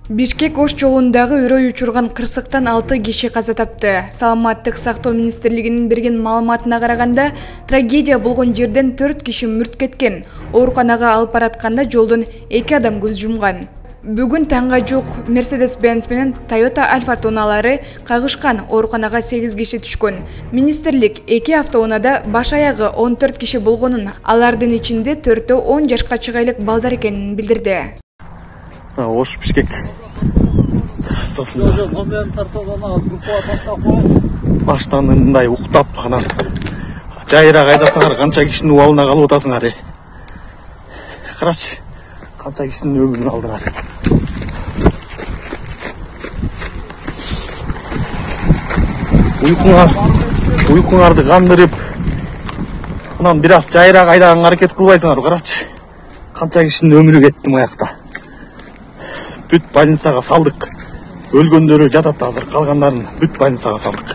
Бишкек Ош жолундагы үрөй учурган кырсыктан 6 киши каза тапты. Саламаттык сактоо министрлигинин берген маалыматына караганда, трагедия болгон жерден 4 киши мүрт кеткен. Ооруканага алып баратканда жолдон 2 адам көз жумган. Бүгүн таңга жук Mercedes-Benz менен Toyota Alfa тонналары кайгышкан. Ооруканага 8 киши түшкөн. Министрлик 2 автоунаада баш аягы 14 киши болгонун, алардын ичинде 4-өө 10 жашка чыгайлык балдар экенин билдирди. Ош Бишкек трассасында баштан мындай уктап анан жайыраак айдасаңар канча кишинин убалына калып атасыңар. Карачы, канча кишинин өмүрүн алдыңар. Уйкуңарды кандырып, анан бир аз жайыраак айдаганга аракет кылбайсыңар. Карачы, канча кишинин өмүрү кетти маякта. Бүт больницага салдык. Өлгөндөрү жатат азыр, калгандарын бүт больницага салдык.